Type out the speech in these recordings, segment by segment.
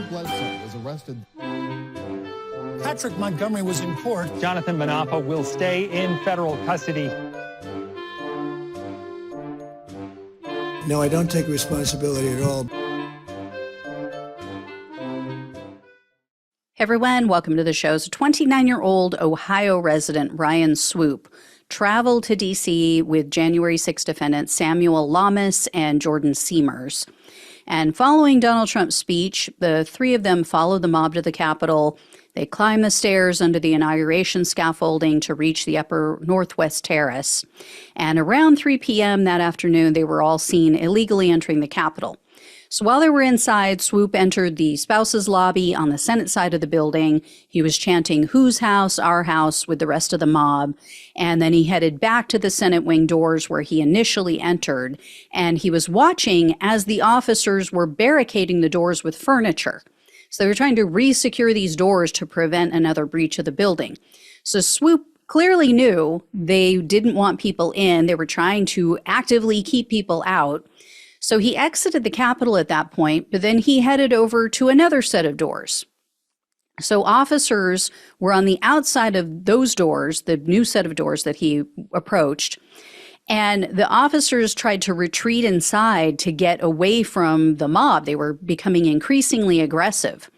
Bledsoe was arrested. Patrick Montgomery was in court. Jonathan Manapa will stay in federal custody. No, I don't take responsibility at all. Hey everyone, welcome to the show. So 29-year-old Ohio resident Ryan Swoope traveled to D.C. with January 6 defendants Samuel Lamas and Jordan Seamers. And following Donald Trump's speech, the three of them followed the mob to the Capitol. They climbed the stairs under the inauguration scaffolding to reach the upper northwest terrace. And around 3 p.m. that afternoon, they were all seen illegally entering the Capitol. So while they were inside, Swoope entered the spouses lobby on the Senate side of the building. He was chanting, "Whose house? Our house," with the rest of the mob. And then he headed back to the Senate wing doors where he initially entered. And he was watching as the officers were barricading the doors with furniture. So they were trying to re-secure these doors to prevent another breach of the building. So Swoope clearly knew they didn't want people in. They were trying to actively keep people out. So he exited the Capitol at that point, but then he headed over to another set of doors. So officers were on the outside of those doors, the new set of doors that he approached, and the officers tried to retreat inside to get away from the mob. They were becoming increasingly aggressive.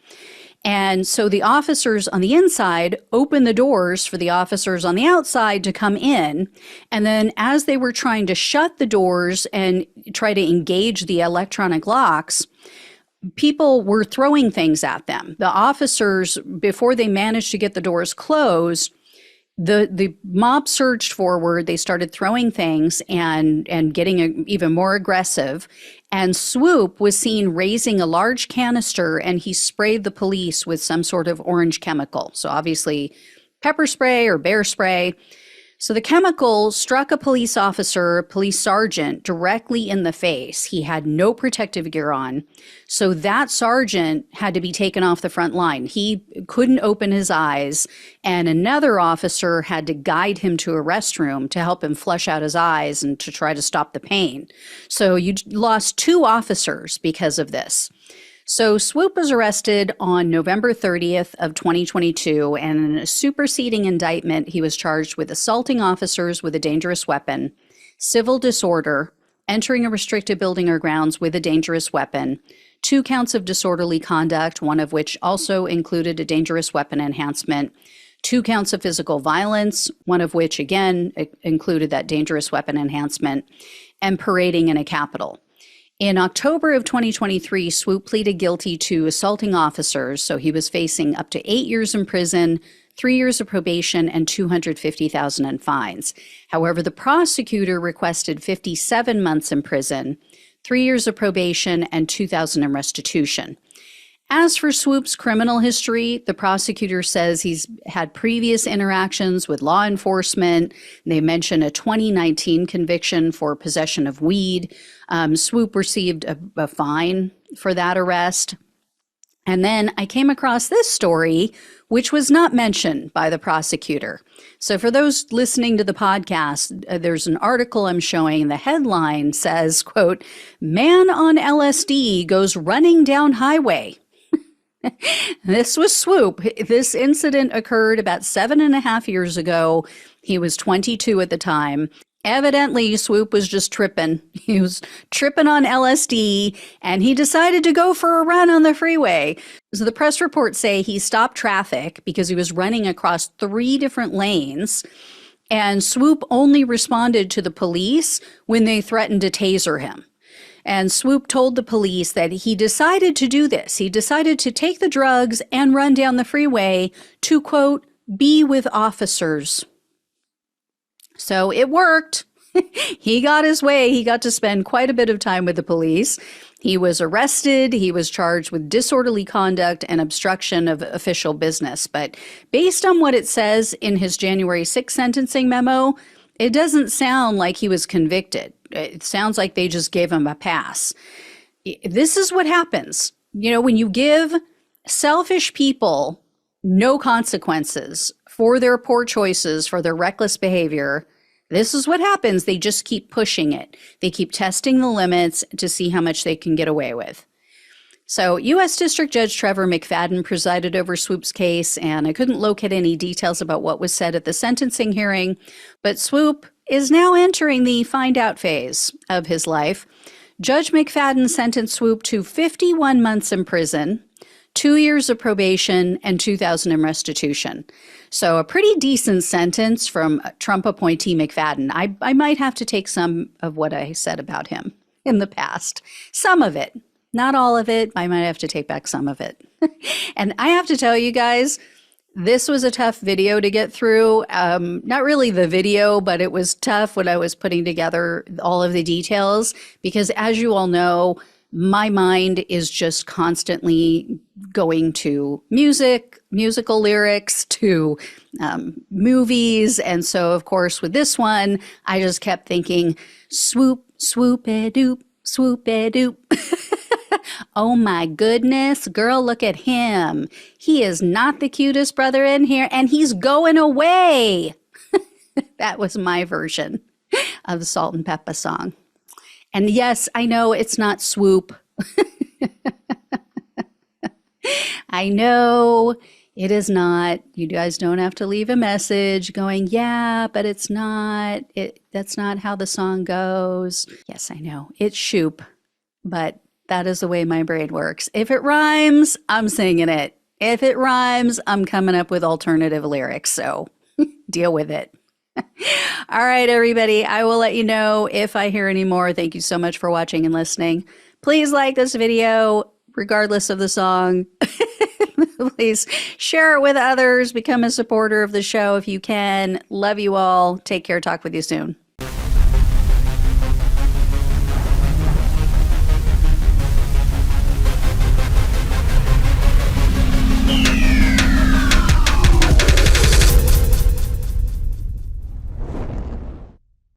And so the officers on the inside opened the doors for the officers on the outside to come in. And then as they were trying to shut the doors and try to engage the electronic locks, people were throwing things at them. The officers, before they managed to get the doors closed, the mob surged forward. They started throwing things and getting even more aggressive. And Swoope was seen raising a large canister, and he sprayed the police with some sort of orange chemical. So obviously pepper spray or bear spray. So the chemical struck a police officer, a police sergeant, directly in the face. He had no protective gear on. So that sergeant had to be taken off the front line. He couldn't open his eyes, and another officer had to guide him to a restroom to help him flush out his eyes and to try to stop the pain. So you lost 2 officers because of this. So Swoope was arrested on November 30th of 2022, and in a superseding indictment, he was charged with assaulting officers with a dangerous weapon, civil disorder, entering a restricted building or grounds with a dangerous weapon, 2 counts of disorderly conduct, one of which also included a dangerous weapon enhancement, 2 counts of physical violence, one of which again included that dangerous weapon enhancement, and parading in a Capitol. In October of 2023, Swoope pleaded guilty to assaulting officers, so he was facing up to 8 years in prison, 3 years of probation, and $250,000 in fines. However, the prosecutor requested 57 months in prison, 3 years of probation, and $2,000 in restitution. As for Swoope's criminal history, the prosecutor says he's had previous interactions with law enforcement. They mention a 2019 conviction for possession of weed. Swoope received a fine for that arrest. And then I came across this story, which was not mentioned by the prosecutor. So for those listening to the podcast, there's an article I'm showing. The headline says, quote, "Man on LSD goes running down highway." This was Swoope. This incident occurred about 7.5 years ago. He was 22 at the time. Evidently, Swoope was just tripping. He was tripping on LSD, and he decided to go for a run on the freeway. So the press reports say he stopped traffic because he was running across 3 different lanes, and Swoope only responded to the police when they threatened to taser him. And Swoope told the police that he decided to do this. He decided to take the drugs and run down the freeway to, quote, "be with officers." So it worked. He got his way. He got to spend quite a bit of time with the police. He was arrested. He was charged with disorderly conduct and obstruction of official business. But based on what it says in his January 6th sentencing memo, it doesn't sound like he was convicted. It sounds like they just gave him a pass. This is what happens. You know, when you give selfish people no consequences for their poor choices, for their reckless behavior, this is what happens. They just keep pushing it. They keep testing the limits to see how much they can get away with. So, U.S. District Judge Trevor McFadden presided over Swoope's case, and I couldn't locate any details about what was said at the sentencing hearing, but Swoope is now entering the find out phase of his life. Judge McFadden sentenced Swoope to 51 months in prison, 2 years of probation, and $2,000 in restitution. So a pretty decent sentence from Trump appointee McFadden. I might have to take some of what I said about him in the past. Some of it. Not all of it. I might have to take back some of it. And I have to tell you guys, this was a tough video to get through. Not really the video, but it was tough when I was putting together all of the details, because as you all know, my mind is just constantly going to musical lyrics, to movies. And so, of course, with this one, I just kept thinking, swoop, swoop-a-doop, swoop-a-doop. Oh my goodness, girl, look at him. He is not the cutest brother in here, and he's going away. That was my version of the Salt and Pepper song. And yes, I know it's not swoop. I know it is not. You guys don't have to leave a message going, yeah, but it's not. That's not how the song goes. Yes, I know. It's shoop, but that is the way my brain works. If it rhymes, I'm singing it. If it rhymes, I'm coming up with alternative lyrics. So deal with it. All right, everybody. I will let you know if I hear any more. Thank you so much for watching and listening. Please like this video, regardless of the song. Please share it with others. Become a supporter of the show if you can. Love you all. Take care. Talk with you soon.